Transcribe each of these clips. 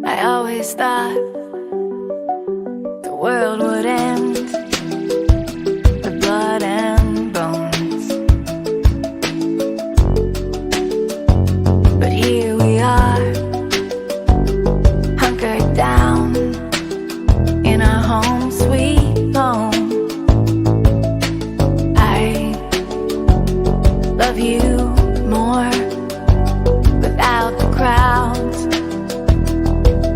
I always thought the world would end with blood and bones, but here we are, hunkered down in our home sweet home. I love you more without the crowds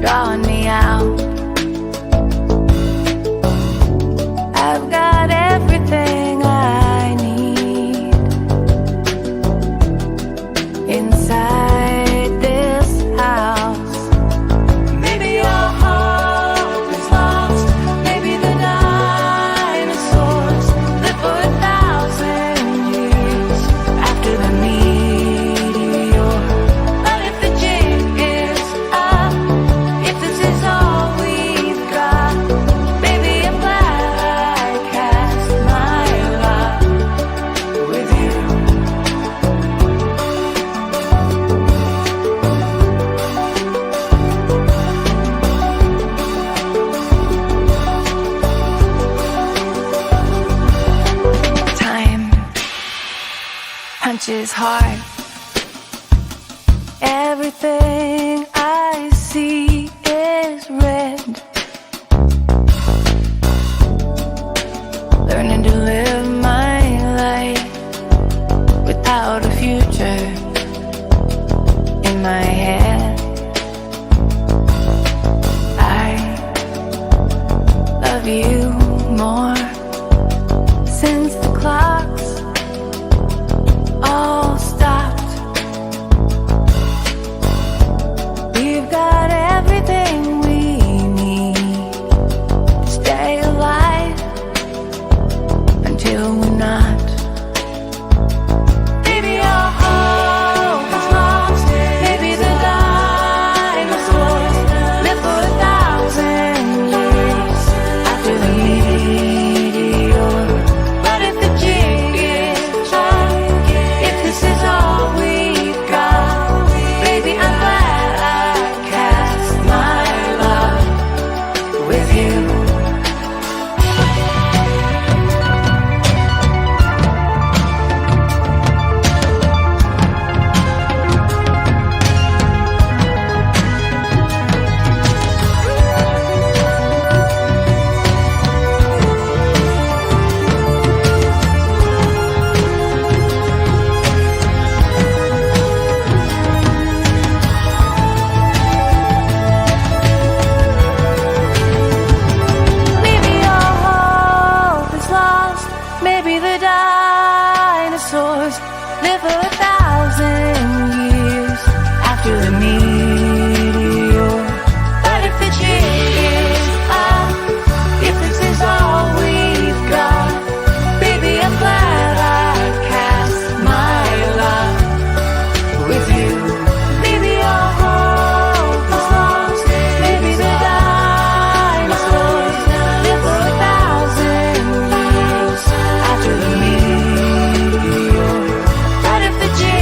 drawing me out. I've got everything I need inside this house. Maybe your hope is lost. Maybe the dinosaurs live for 1,000 years after the meteor. But if the jig is up, if this is all we've got, baby, I'm glad I cast my lot with you. Time punches hard. Everything I see is red. Learning to live my life without a future in my head. I love you more since the clocks all stopped. We've got everything we need to stay alive until we're not. Maybe your hope is lost. Maybe the dinosaurs live for 1,000 years after the meteor. But if the jig is up, if this is all we've got, baby, I'm glad I cast my lot with you. Maybe your hope is lost. Maybe the dinosaurs live for 1,000 years after the meteor. But if the jig is up, if this is all we've got, baby, I'm glad I cast my lot with you. Maybe your hope is lost. Maybe the dinosaurs live for 1,000 years after the meteor. But if the jig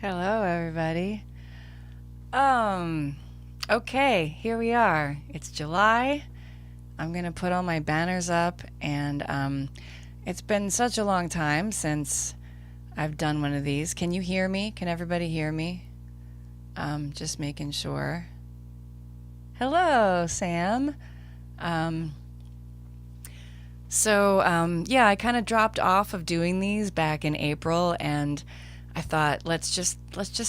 Hello, everybody. Okay, here we are. It's July. I'm gonna put all my banners up, and it's been such a long time since I've done one of these. Can you hear me? Can everybody hear me? Just making sure. Hello, Sam. Yeah, I kind of dropped off of doing these back in April, and I thought let's just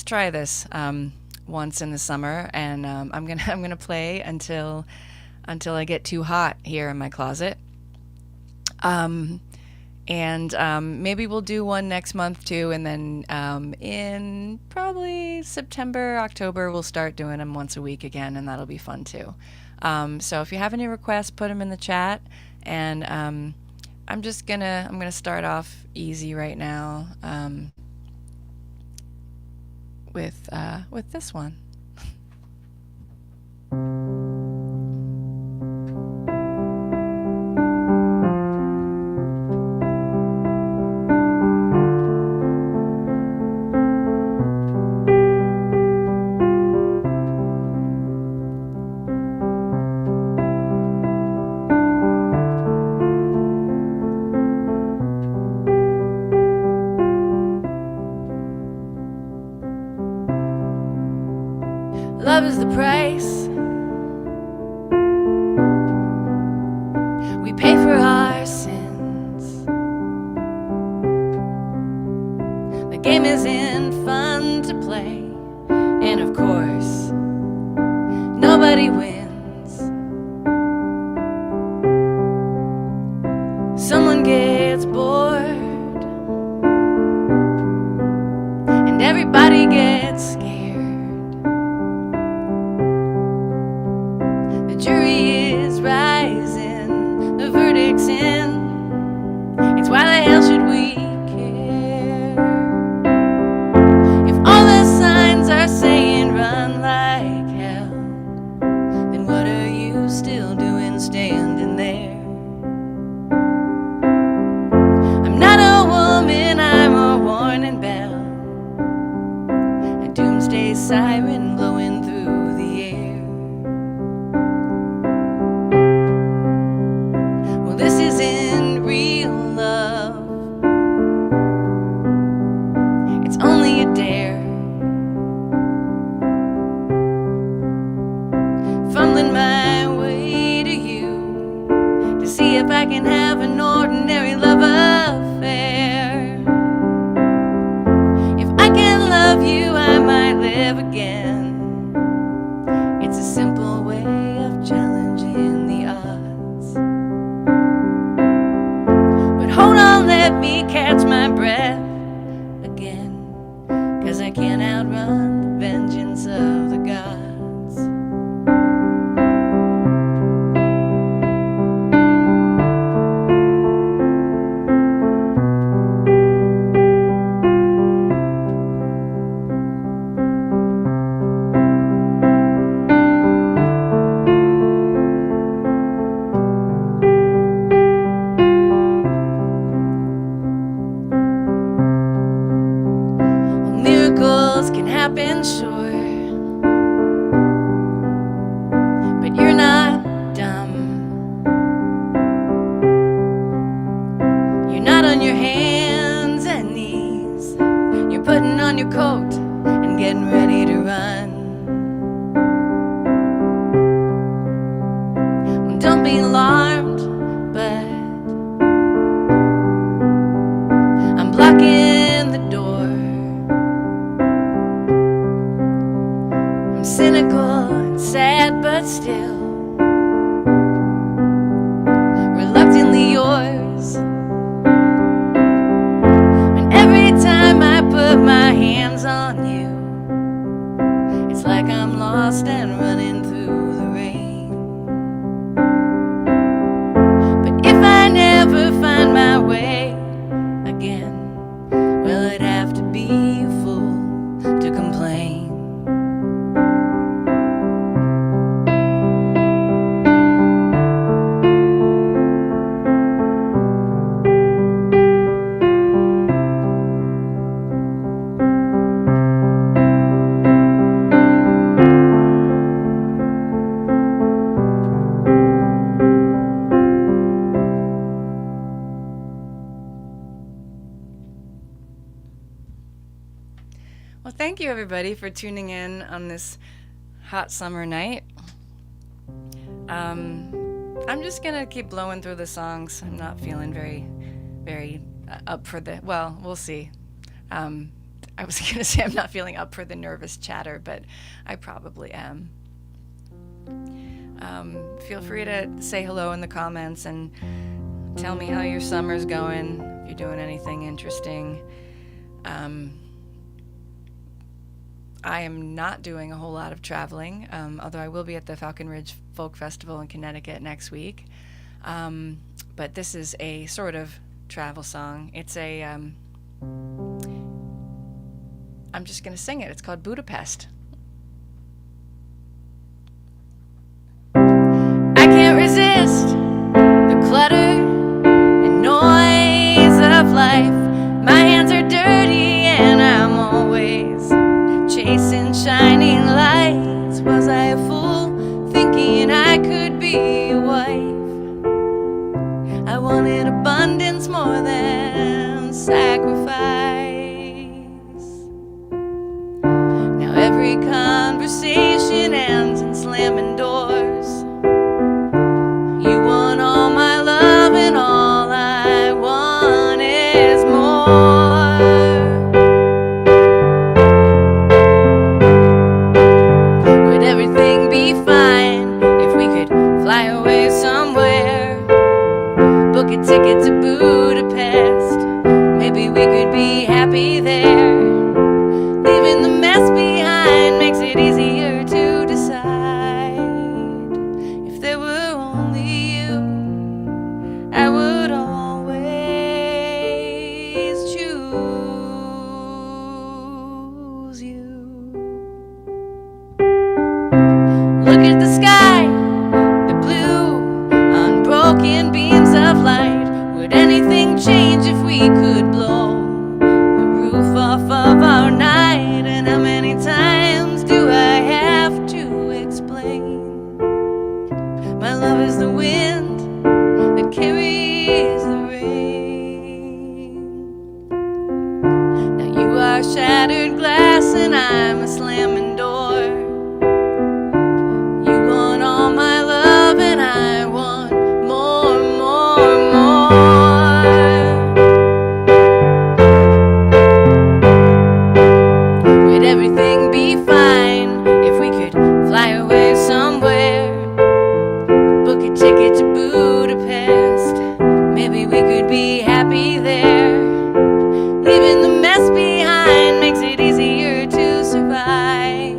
try this once in the summer, and I'm gonna play until I get too hot here in my closet. Maybe we'll do one next month too, and then in probably September, October, we'll start doing them once a week again, and that'll be fun too. So if you have any requests, put them in the chat, and I'm gonna start off easy right now with this one. Love is the price we pay for our sins. The game isn't fun to play, and of course, nobody wins. Someone gets bored, and everybody gets scared. Jury is rising, the verdict's in. It's why the hell should we care? If all the signs are saying run like hell, then what are you still doing standing there? I'm not a woman, I'm a warning bell, a doomsday siren blowing through the air. This isn't real love, it's only a dare. Fumbling my way to you to see if I can have an ordinary love affair. If I can love you, I might live again. It's a simple way of challenging the odds. Hold on, let me catch my breath again, 'cause I can't outrun the vengeance of the gods. Can happen, sure, but you're not dumb. You're not on your hands and knees. You're putting on your coat and getting ready to run. Well, don't be alarmed, but I'm blocking the door. Cynical and sad, but still reluctantly yours. And every time I put my hands on you, it's like I'm lost and running through the rain. But if I never find my way again, well, it'd have to be a fool to complain. Well, thank you everybody for tuning in on this hot summer night. I'm just gonna keep blowing through the songs. I'm not feeling very up for the. Well, we'll see. I was gonna say I'm not feeling up for the nervous chatter, but I probably am. Feel free to say hello in the comments and tell me how your summer's going. If you're doing anything interesting. I am not doing a whole lot of traveling, although I will be at the Falcon Ridge Folk Festival in Connecticut next week. But this is a sort of travel song. It's a, I'm just going to sing it. It's called Budapest. I can't resist the clutter and noise of life. My hands are dirty and I'm always chasing shining lights. Was I a fool thinking I could be a wife? I wanted abundance more than sacrifice. Now every conversation ends in slamming doors. You want all my love and all I want is more. Would everything be fine if we could fly away somewhere? Book a ticket to Budapest. Maybe we could be happy there. Leaving the mess behind makes it easier to decide. If there were only you, I would always choose you. Look at the sky, the blue, unbroken beams of light. Would anything change if we could blow the roof off of our night? And how many times do I have to explain? My love is the wind that carries the rain. Now you are shattered glass and I'm a slamming door. You want all my love and I want more, more, more. Would everything be fine if we could fly away somewhere? Book a ticket to Budapest. Maybe we could be happy there. Leaving the mess behind makes it easier to survive.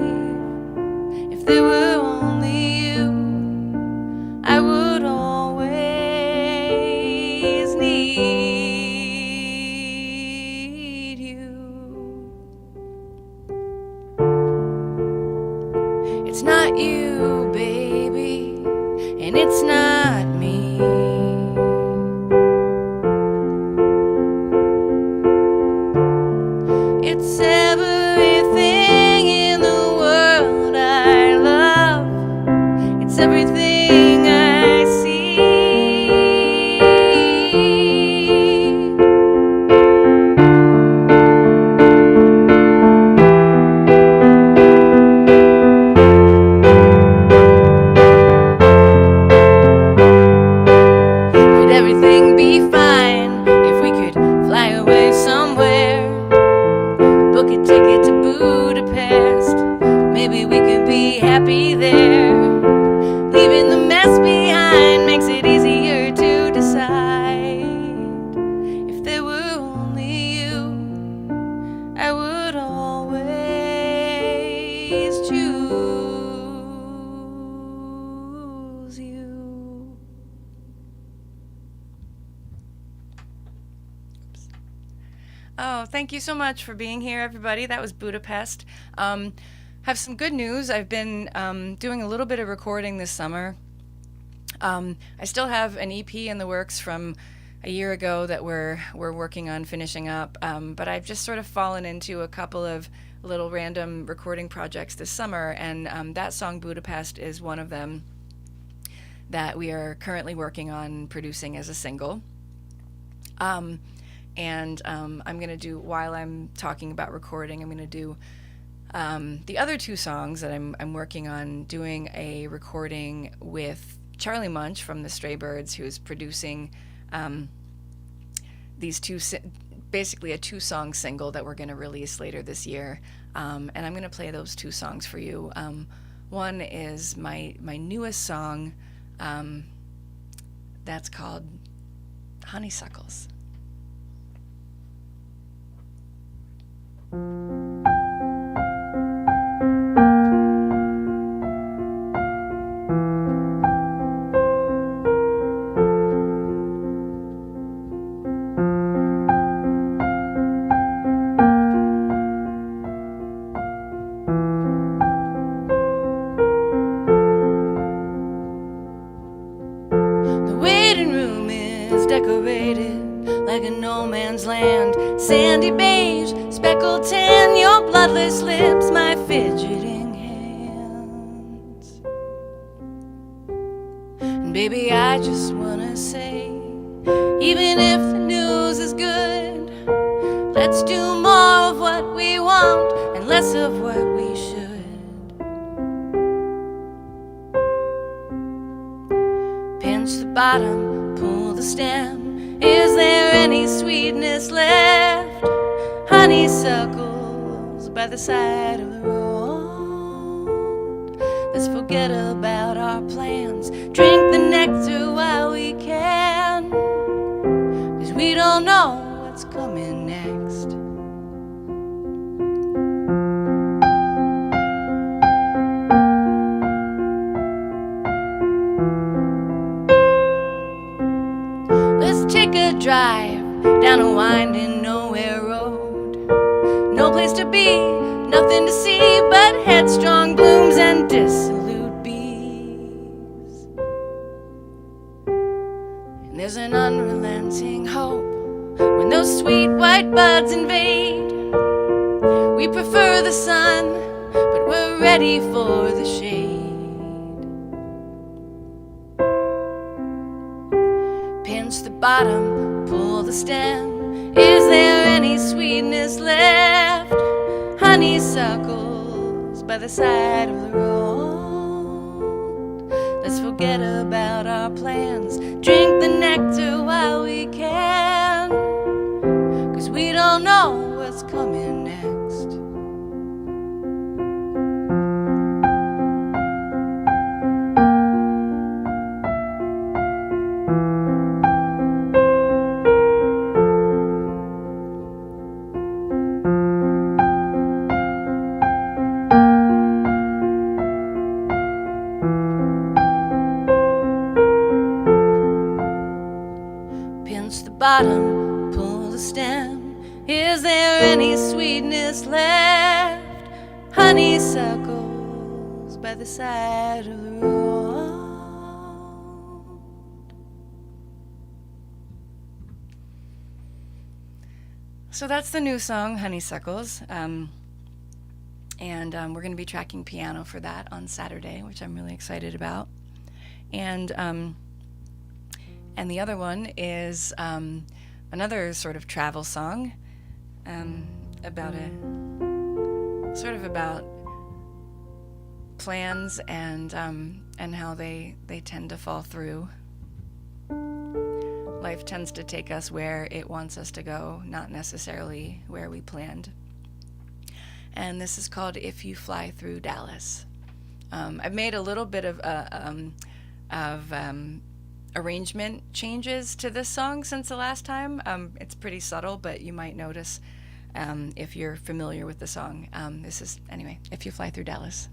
If there were only you, I would always need you. It's not you, baby, and it's not me. It's everything in the world I love. It's everything I see. Would everything be fine if we could fly away somewhere? Book a ticket to Budapest. Maybe we could be happy there. Leaving the mess behind makes it easier to decide. If there were only you, I would always choose you. Oh, thank you so much for being here, everybody. That was Budapest. Have some good news. I've been doing a little bit of recording this summer. I still have an EP in the works from a year ago that we're working on finishing up, but I've just sort of fallen into a couple of little random recording projects this summer, and that song Budapest is one of them that we are currently working on producing as a single. And I'm going to do, while I'm talking about recording, I'm going to do the other two songs that I'm working on, doing a recording with Charlie Munch from the Stray Birds, who is producing these two, basically a 2-song single that we're going to release later this year. And I'm going to play those 2 songs for you. One is my newest song that's called Honeysuckles. The waiting room is decorated like a no man's land. Sandy beige, speckled tan, your bloodless lips, my fidgeting hands. And baby, I just wanna say, even if the news is good, let's do more of what we want and less of what we should. Pinch the bottom, pull the stem. Is there any sweetness left? Honeysuckles by the side of the road. Let's forget about our plans, drink the nectar while we can, 'cause we don't know what's coming next. Let's take a drive down a winding nowhere road. No place to be, nothing to see but headstrong blooms and dissolute bees. And there's an unrelenting hope when those sweet white buds invade. We prefer the sun, but we're ready for the shade. Pinch the bottom, pull the stem. Is there any sweetness left? Honeysuckles by the side of the road. Let's forget about our plans, drink the nectar while we can, 'cause we don't know what's coming next. Pinch the bottom, pull the stem. Is there any sweetness left? Honeysuckles by the side of the road. So that's the new song, Honeysuckles. And we're going to be tracking piano for that on Saturday, which I'm really excited about. And the other one is another sort of travel song about plans and how they tend to fall through. Life tends to take us where it wants us to go, not necessarily where we planned. And this is called If You Fly Through Dallas. I've made a little bit of arrangement changes to this song since the last time. It's pretty subtle, but you might notice if you're familiar with the song. This is, anyway, If You Fly Through Dallas.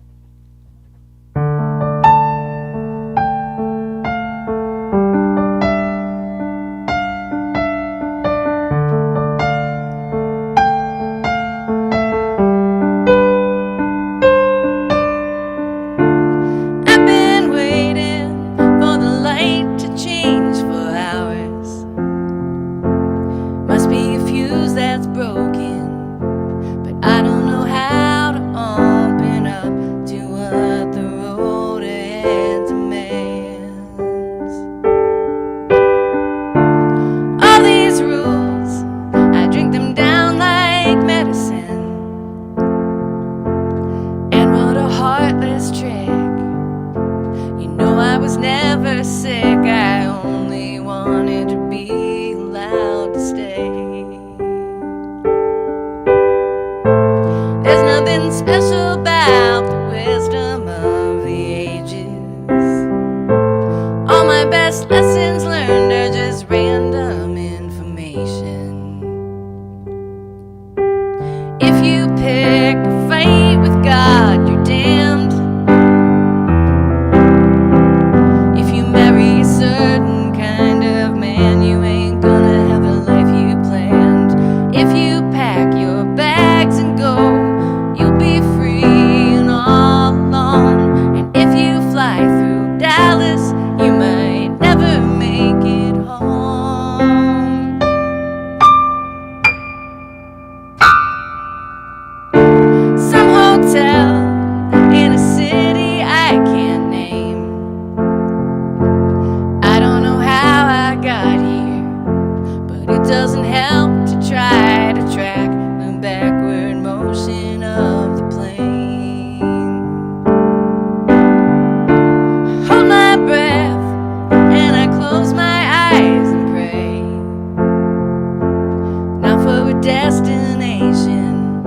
destination,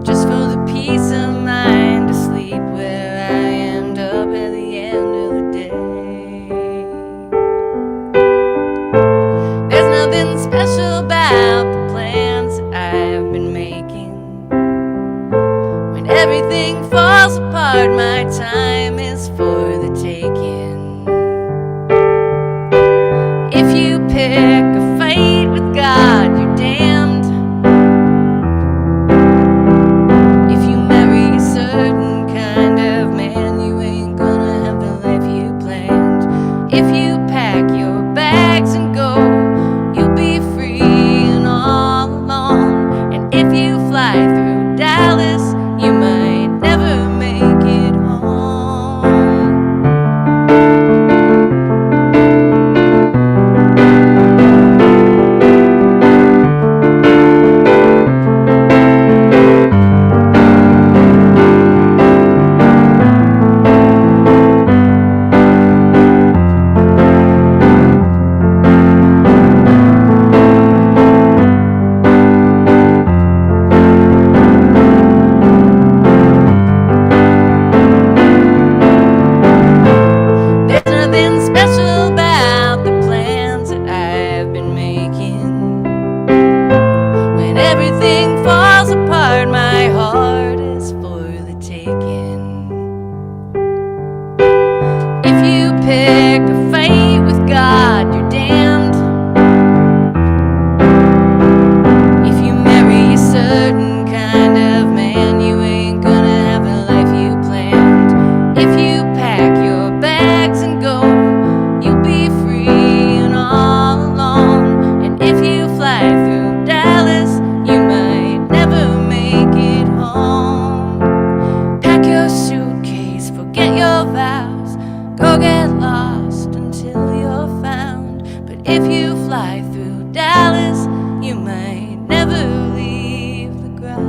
just for the peace of mind to sleep where I end up at the end of the day. There's nothing special about the plans that I've been making. When everything falls apart, my time is for the taking. If you pick a fight with God, you're damned. If you marry a certain kind of man, you ain't gonna have the life you planned. If you pack your bags and go, you'll be free and all alone. And if you fly through Dallas, you might never make it home. Pick a fight with God, you're damned. If you marry a certain kind of man, you ain't gonna have the life you planned. If you pack your bags and go, you'll be free and all alone. And if you fly through Dallas, you might never make it home. Pack your suitcase, forget your vows, go get lost until you're found. But if you fly through Dallas, you might never leave the ground.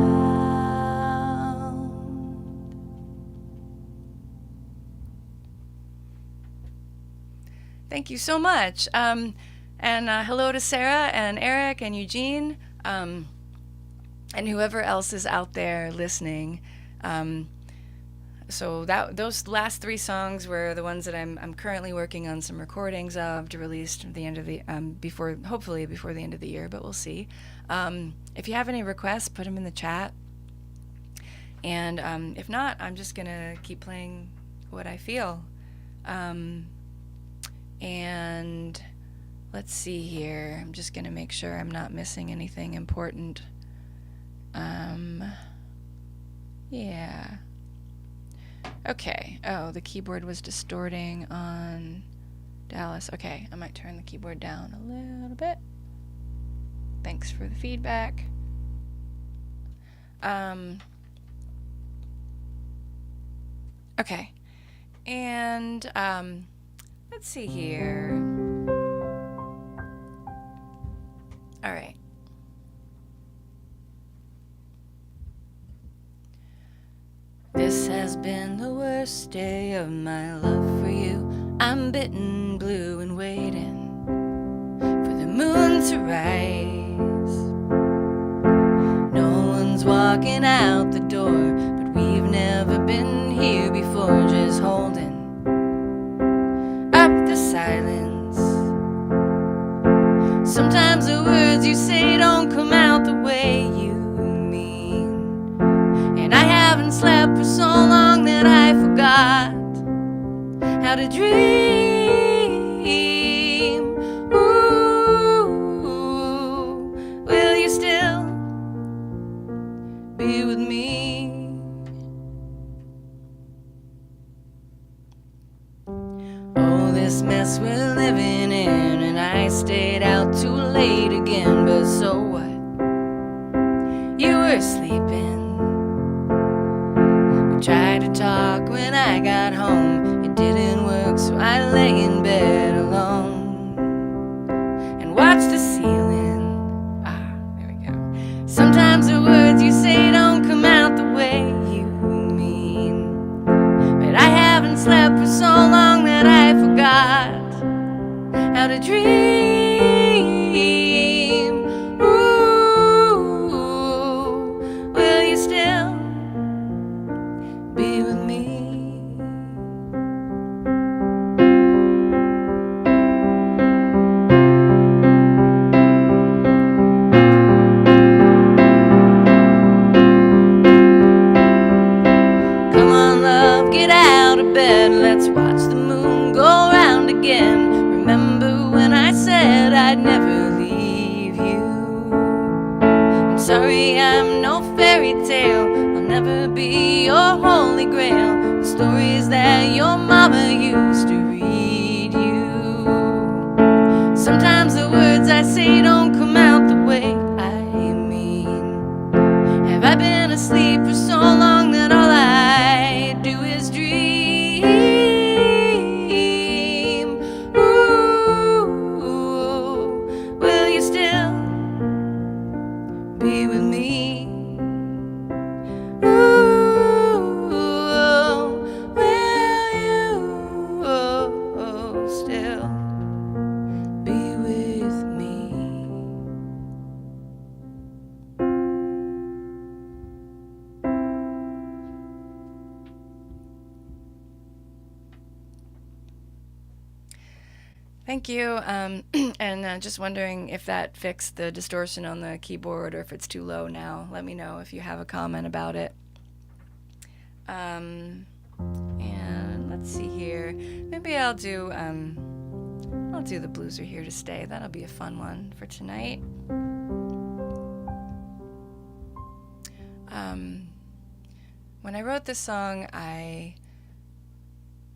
Thank you so much. And hello to Sarah and Eric and Eugene, and whoever else is out there listening. So those last three songs were the ones that I'm currently working on some recordings of to release at the end of the hopefully before the end of the year, but we'll see. If you have any requests, put them in the chat. And if not, I'm just gonna keep playing what I feel. And let's see here. I'm just gonna make sure I'm not missing anything important. Yeah. Okay. Oh, the keyboard was distorting on Dallas. Okay, I might turn the keyboard down a little bit. Thanks for the feedback. Okay. And let's see here. All right. This has been the worst day of my love for you. I'm bitten blue and waiting for the moon to rise. No one's walking out the door, but we've never been here before, just holding up the silence. Sometimes the words you say don't come out the way you mean. And I haven't slept for so long that I forgot how to dream. Ooh, will you still be with me? Oh, this mess we're living in, and I stayed out too late again, but so what? You were sleeping. We tried to talk when I got home. It didn't work, so I lay in bed alone and watched the ceiling. There we go. Sometimes the words you say don't come out the way you mean, but I haven't slept for so long that I forgot how to dream. Ooh, sorry I'm no fairy tale. I'll never be your holy grail. The stories that your mama used to read you. Sometimes the words I say don't come out the way I mean. Have I been asleep for so long that all I do is dream? Ooh, will you still be with me? Ooh, will you still be with me? Thank you. And just wondering if that fixed the distortion on the keyboard or if it's too low now. Let me know if you have a comment about it. And let's see here. Maybe I'll do the Blues Are Here to Stay. That'll be a fun one for tonight. When I wrote this song, I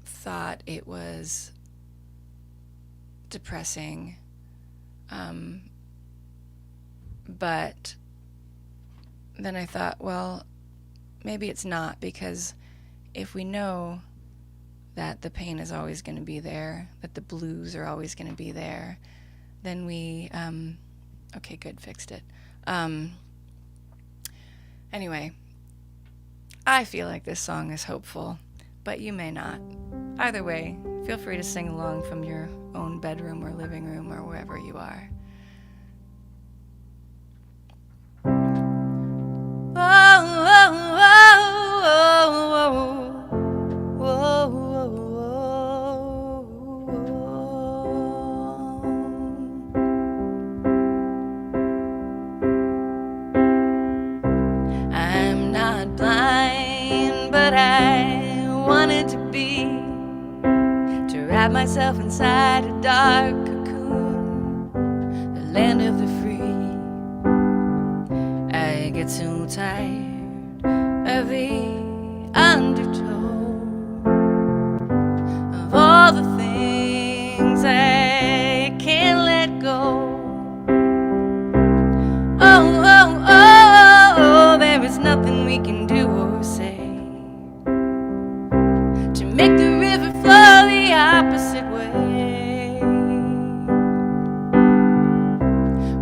thought it was depressing, but then I thought, well, maybe it's not, because if we know that the pain is always going to be there, that the blues are always going to be there, then we okay, good, fixed it. Anyway, I feel like this song is hopeful, but you may not. Either way, feel free to sing along from your own bedroom or living room or wherever you are. I'm not blind, but I wanted to be, to wrap myself inside a dark cocoon, the land of the free. I get so tired of the undertow of all the things I can't let go. Oh, oh, oh, oh, there is nothing we can do or say to make the river flow the opposite way.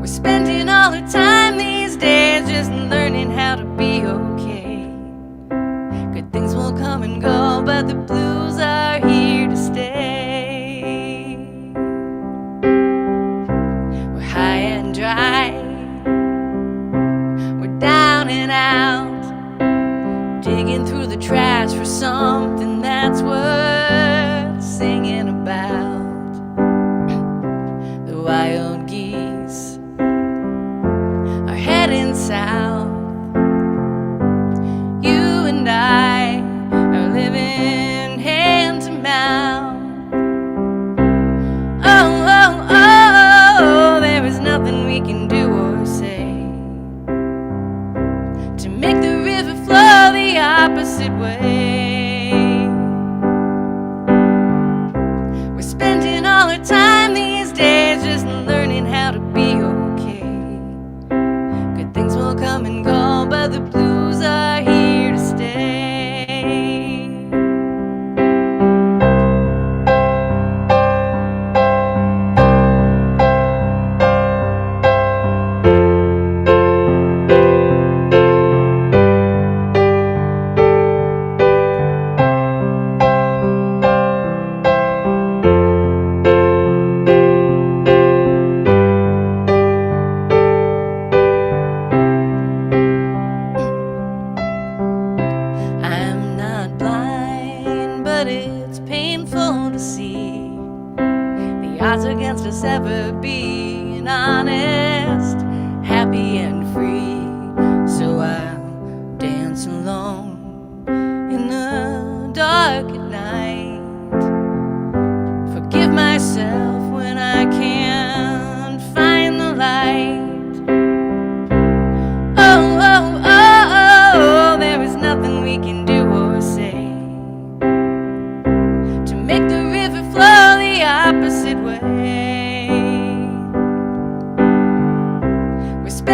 We're spending all the time these days just learning how to be okay. Good things will come and go, but the blues are here to stay. We're high and dry, we're down and out, digging through the trash for something that's worth singing about. The wild geese are heading south. You and I are living hand to mouth. Oh, oh, oh, there is nothing we can do or say to make the river flow the opposite way. We're spending all our time these days just learning how to be okay. Good things will come and go, but the blues are here to stay.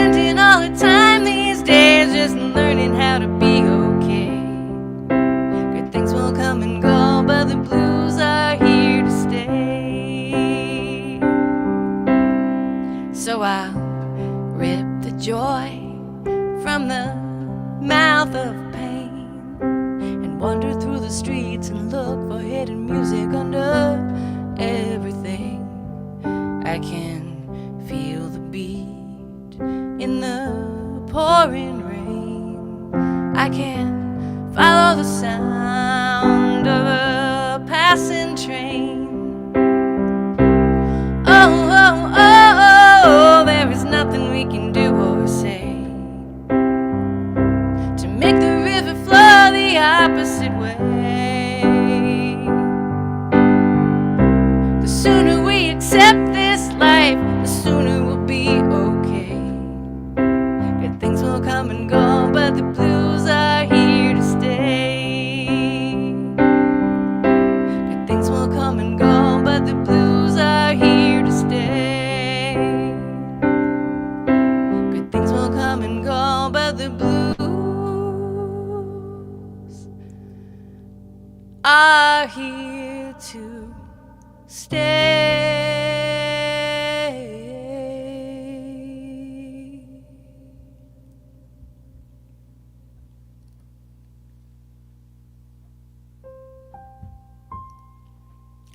spending all the time these days just learning how to be okay. Good things will come and go, but the blues are here to stay. So I'll rip the joy from the mouth of pain and wander through the streets and look for hidden music under everything. I can feel the beat in the pouring rain. I can follow the sound of a passing train. Oh, oh, oh, oh, there is nothing we can do or say to make the river flow the opposite way. The sooner we accept this life, the sooner we'll be okay. Good things will come and go, but the blues are here to stay. Good things will come and go, but the blues are here to stay. Good things will come and go, but the blues are here to stay.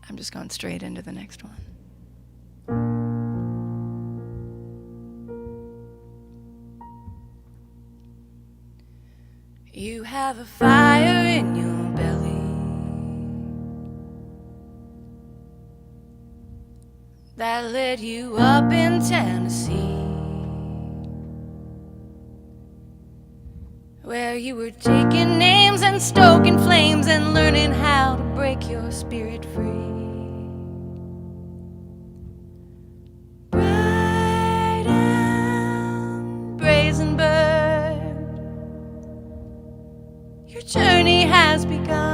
I'm just going straight into the next one. You have a fire in your belly that led you up in Tennessee, where you were taking names and stoking flames and learning how to break your spirit free. Bright and brazen bird, your journey has begun.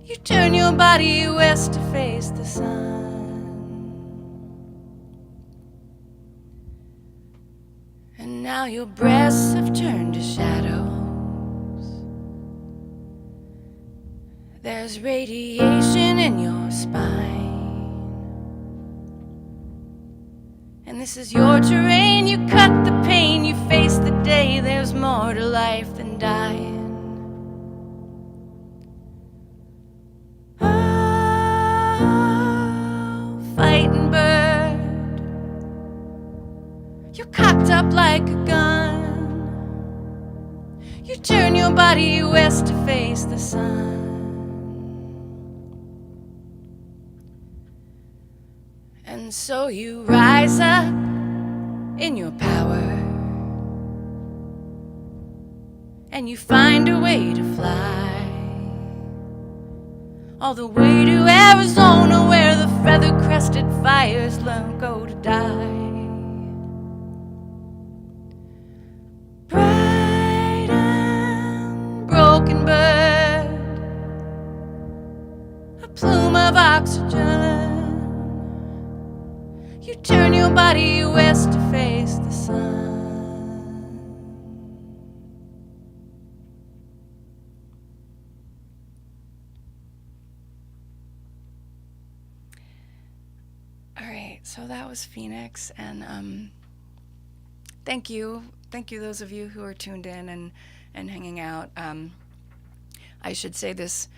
You turn your body west to face the sun, and now your breasts have turned to shadows. There's radiation in your spine, and this is your terrain. You cut the pain, you face the day. There's more to life than dying. Fighting bird, you're cocked up like a gun. You turn your body west to face the sun, and so you rise up in your power, and you find a way to fly all the way to Arizona, where the feather-crested fires go to die. Bright and broken bird, a plume of oxygen. You turn your body west to face the sun. So that was Phoenix, and thank you those of you who are tuned in and hanging out. I should say this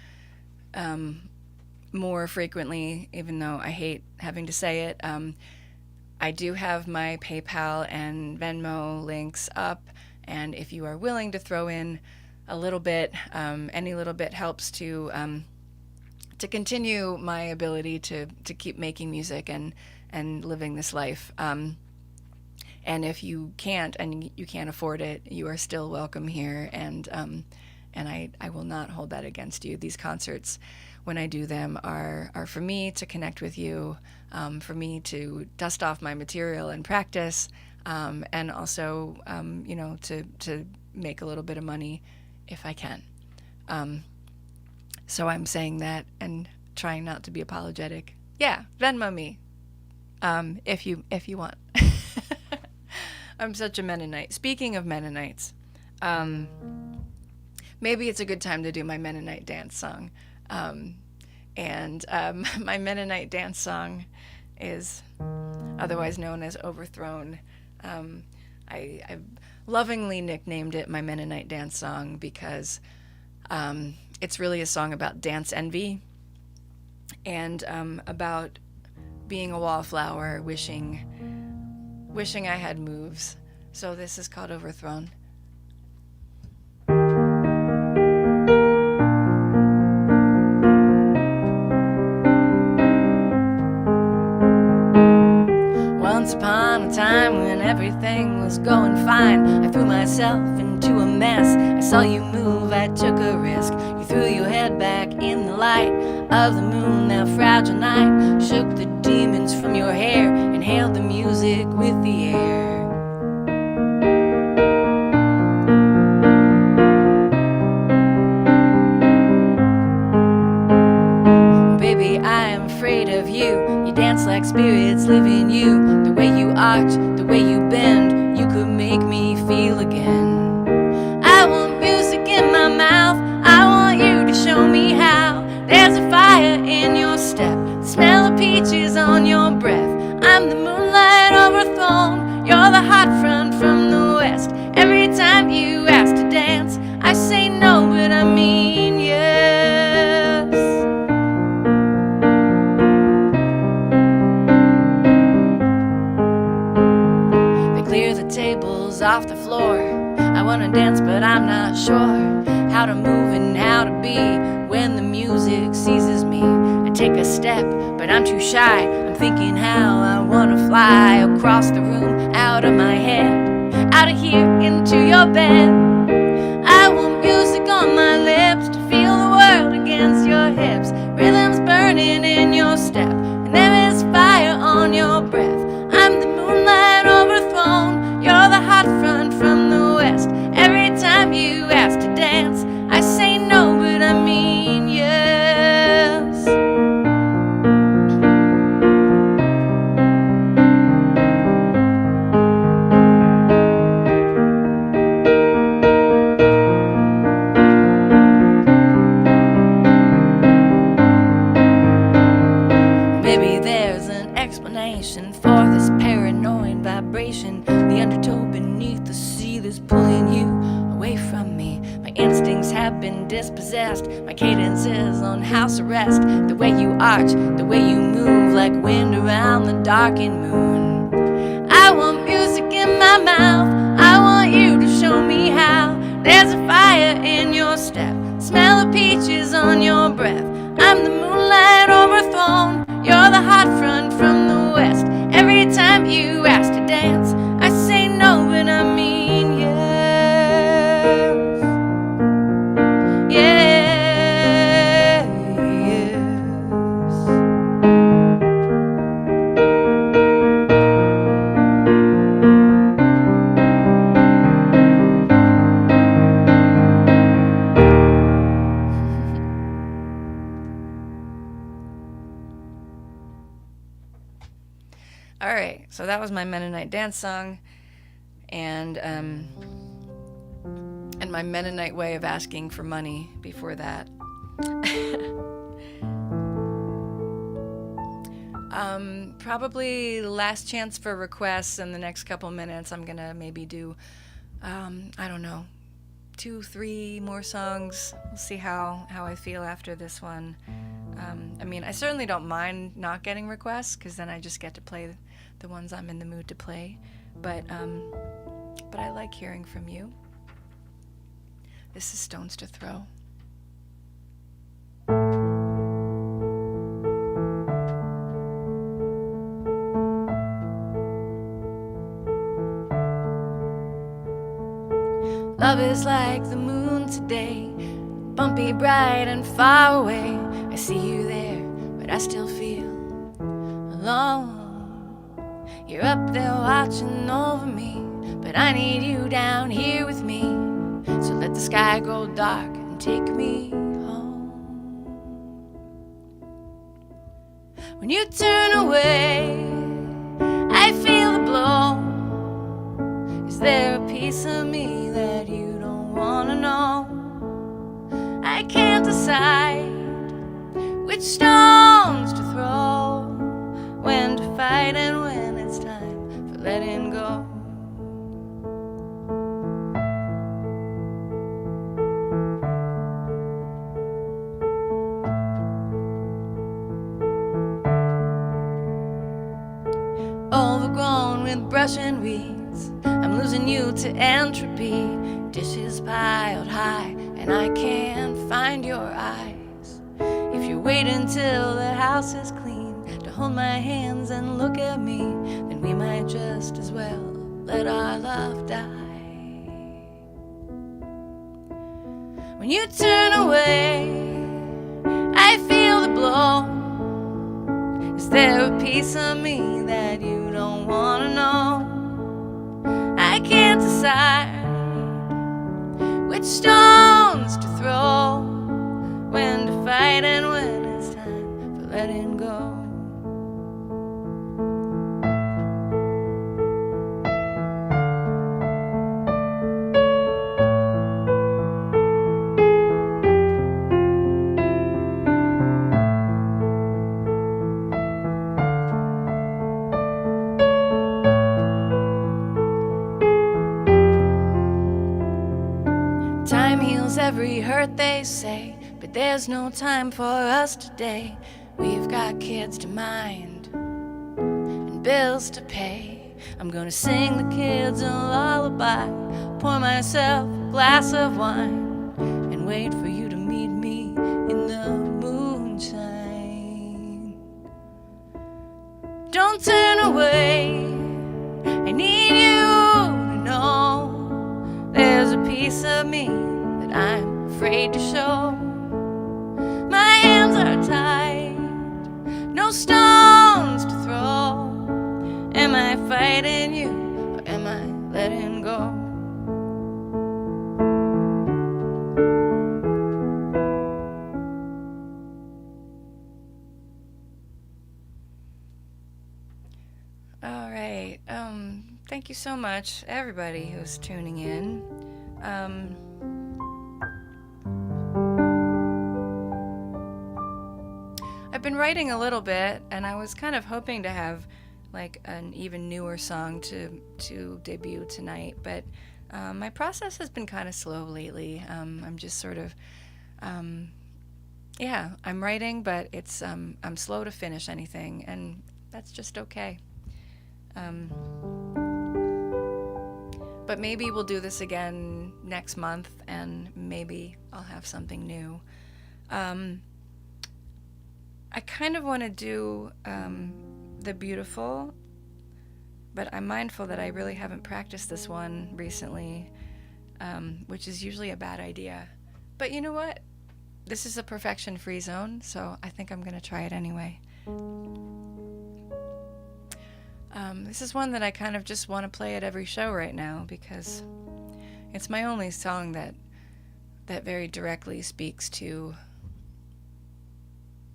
more frequently, even though I hate having to say it. I do have my PayPal and Venmo links up, and if you are willing to throw in a little bit, any little bit helps to continue my ability to keep making music and living this life. And if you can't and you can't afford it, you are still welcome here, and I will not hold that against you. These concerts, when I do them, are for me to connect with you, for me to dust off my material and practice, and also to make a little bit of money if I can. So I'm saying that and trying not to be apologetic. Yeah, Venmo me. If you want. I'm such a Mennonite. Speaking of Mennonites, um, maybe it's a good time to do my Mennonite dance song. My Mennonite dance song is otherwise known as Overthrown. I lovingly nicknamed it my Mennonite dance song because it's really a song about dance envy and about being a wallflower, wishing I had moves. So this is called Overthrown. Once upon a time when everything was going fine, I threw myself into a mess. I saw you move, I took a risk. You threw your head back in the light of the moon, that fragile night. Shook the demons from your hair, inhaled the music with the air. Baby, I am afraid of you. You dance like spirits live in you. The way you arch, the way you bend, you could make me feel again. I want music in my mouth, I want you to show me how. There's a fire in your step, the smell of peaches on your breath. I'm the moonlight overthrown, you're the hot front from the west. Every time you ask to dance, I say no, but I mean yes. Clear the tables off the floor. I wanna dance, but I'm not sure how to move and how to be when the music seizes me. I take a step, but I'm too shy. I'm thinking how I wanna fly across the room, out of my head, out of here into your bed. I want music on my lips to feel the world against your hips. Rhythms burning in your step, and there is fire on your breath. I'm the moonlight overthrown, you're the hot front from the west. Every time you ask to dance, I say no, but I mean yes. Maybe there's an explanation for this paranoid vibration, the undertow beneath the sea that's pulling you away from me. My instincts have been dispossessed, my cadence is on house arrest. The way you arch, the way you move, like wind around the darkened moon. I want music in my mouth, I want you to show me how. There's a fire in your step, smell of peaches on your breath. I'm the moonlight overthrown, you're the hot front from the west. Every time you ask to dance, I say no, but I mean yes. Yeah, yes. All right, so that was my Mennonite dance song, and my Mennonite way of asking for money before that. Probably last chance for requests in the next couple minutes. I'm gonna maybe do, I don't know, 2-3 more songs. We'll see how I feel after this one. I mean, I certainly don't mind not getting requests, because then I just get to play the ones I'm in the mood to play. But I like hearing from you. This is Stones to Throw. Love is like the moon today, bumpy, bright, and far away. I see you there, but I still feel alone. You're up there watching over me, but I need you down here with me. So let the sky go dark and take me home. When you turn away, I feel the blow. decide which stones to throw, when to fight and when it's time for letting go. Overgrown with brush and weeds, I'm losing you to entropy. Dishes piled high and I can't find your eyes. If you wait until the house is clean to hold my hands and look at me, then we might just as well let our love die. When you turn away, I feel the blow. Is there a piece of me that you don't want to know? I can't decide which stones to throw, when to fight and when it's time for letting go. Time heals every hurt, they say, but there's no time for us today. We've got kids to mind and bills to pay. I'm gonna sing the kids a lullaby, pour myself a glass of wine, and wait for you to meet me in the moonshine. Don't turn away, I need you to know there's a piece of me that I'm afraid to show. My hands are tied, no stones to throw. Am I fighting you or am I letting go? All right. Thank you so much, everybody who's tuning in. I've been writing a little bit, and I was kind of hoping to have like an even newer song to debut tonight, but my process has been kind of slow lately. I'm just sort of, I'm writing, but it's I'm slow to finish anything, and that's just okay. But maybe we'll do this again next month, and maybe I'll have something new. I kind of want to do The Beautiful, but I'm mindful that I really haven't practiced this one recently, which is usually a bad idea. But you know what? This is a perfection-free zone, so I think I'm going to try it anyway. This is one that I kind of just want to play at every show right now because it's my only song that very directly speaks to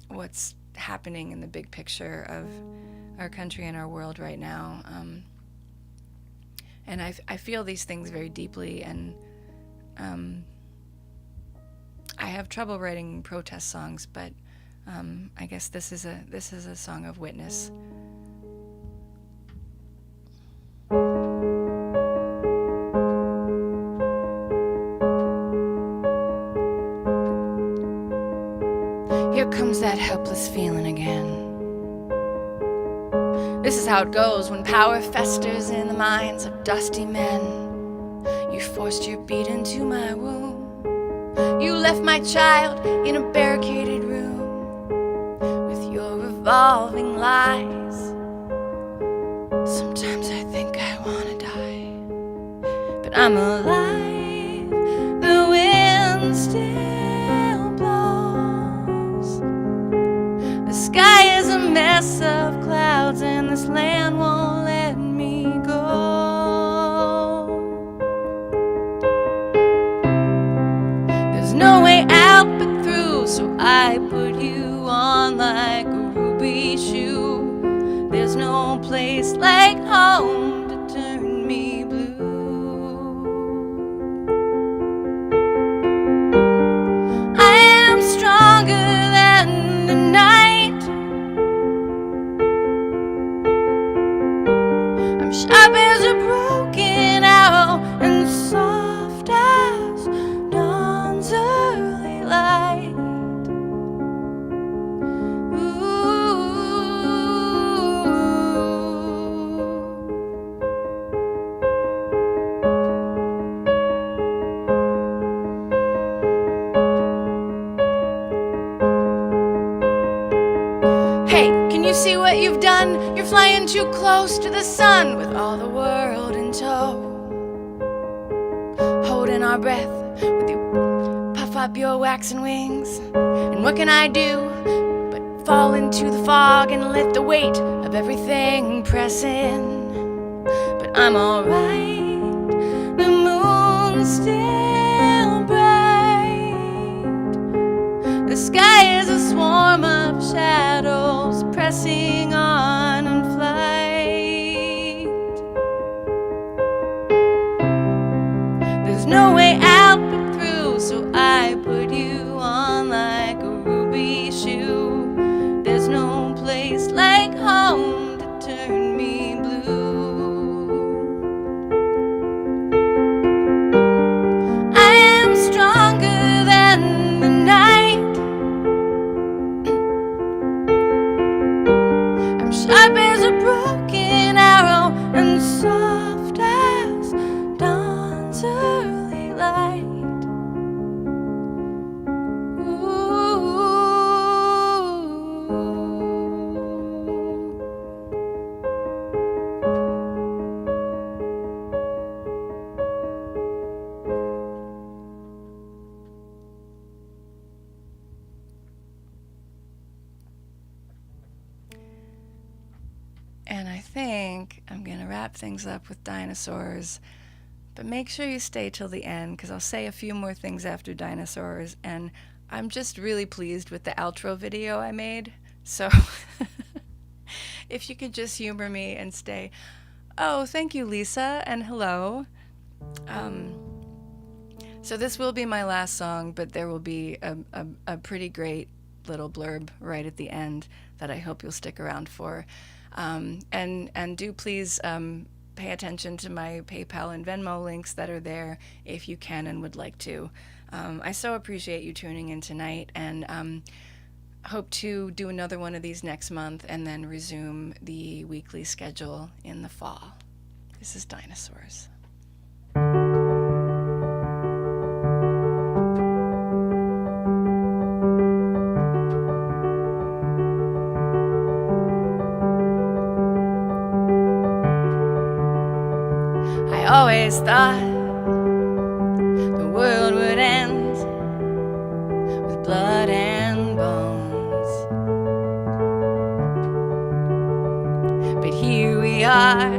what's happening in the big picture of our country and our world right now. And I feel these things very deeply, and I have trouble writing protest songs, but I guess this is a song of witness. Here comes that helpless feeling again. This is how it goes when power festers in the minds of dusty men. You forced your beat into my womb. You left my child in a barricaded room with your revolving lies. Sometimes I think I wanna die, but I'm alive. The wind still blows. The sky is a mess of clouds, and this land won't let me go. There's no way out but through, so I put you on like a ruby shoe. There's no place like home to turn me blue. I am strong flying too close to the sun with all the world in tow, holding our breath with you puff up your waxen wings. And what can I do but fall into the fog and let the weight of everything press in? But I'm alright, the moon's still bright, the sky is a swarm of shadows pressing on in flight. There's no way out but through, so I put you on like a ruby shoe. There's no place like home to turn me blue. I am stronger than the night, I'm sharp as a broken arrow and soft as dawn's early light. And I think I'm going to wrap things up with dinosaurs, but make sure you stay till the end because I'll say a few more things after dinosaurs. And I'm just really pleased with the outro video I made. So if you could just humor me and stay. Oh, thank you, Lisa, and hello. So this will be my last song, but there will be a pretty great little blurb right at the end that I hope you'll stick around for. And do please pay attention to my PayPal and Venmo links that are there if you can and would like to. I so appreciate you tuning in tonight, and hope to do another one of these next month and then resume the weekly schedule in the fall. This is Dinosaurs. I always thought the world would end with blood and bones, but here we are,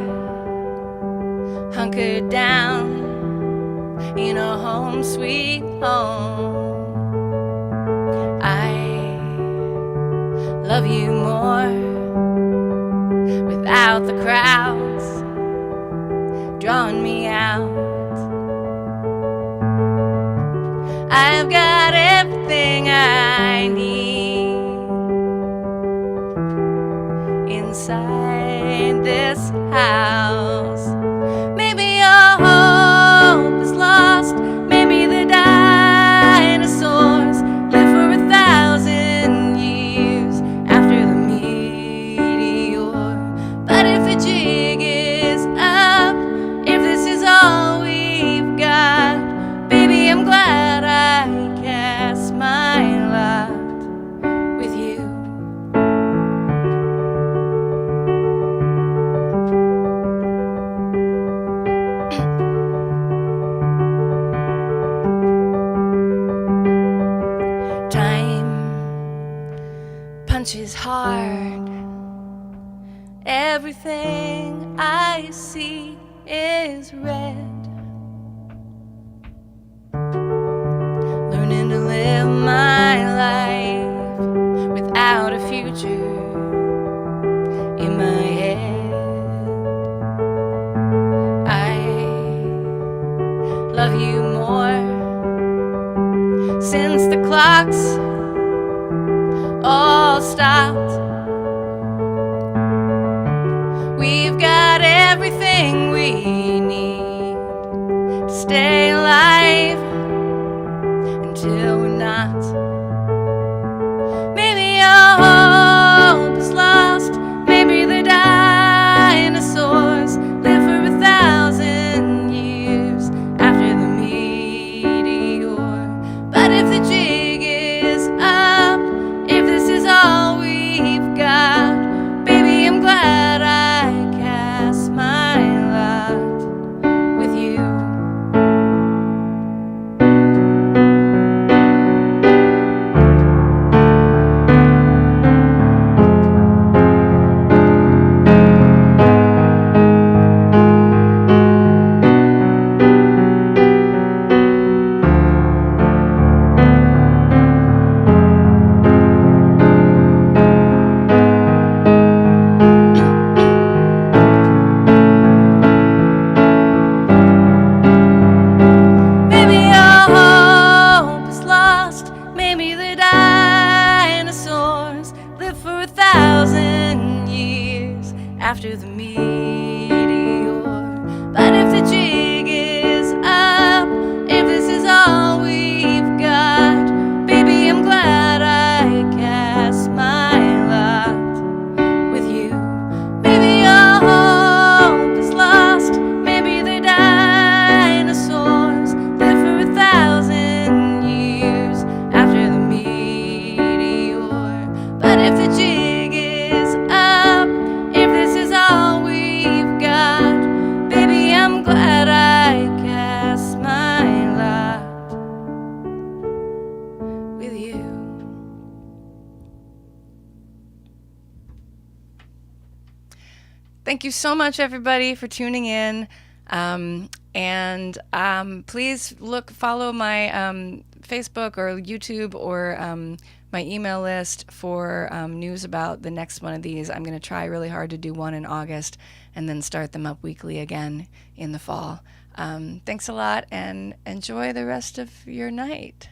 hunkered down in a home sweet home. I love you more without the crowds drawing me out. I've got everything I need inside this house. Maybe your hope is lost, maybe the dinosaurs live for 1,000 years after the meteor. But if the jig is up, if this is all we've got, baby, I'm glad I cast my lot with you. Time punches hard. Everything I see is red. Learning to live my life without a future in my head. I love you more since the clocks all stopped. We've got everything we need to stay alive until we're not. Maybe your hope is lost, maybe the dinosaurs live for 1,000 years after the meteor. But if the jig is up, if this is all we've got, baby, I'm glad thank you so much, everybody, for tuning in. And please follow my Facebook or YouTube or my email list for news about the next one of these. I'm going to try really hard to do one in August and then start them up weekly again in the fall. Thanks a lot and enjoy the rest of your night.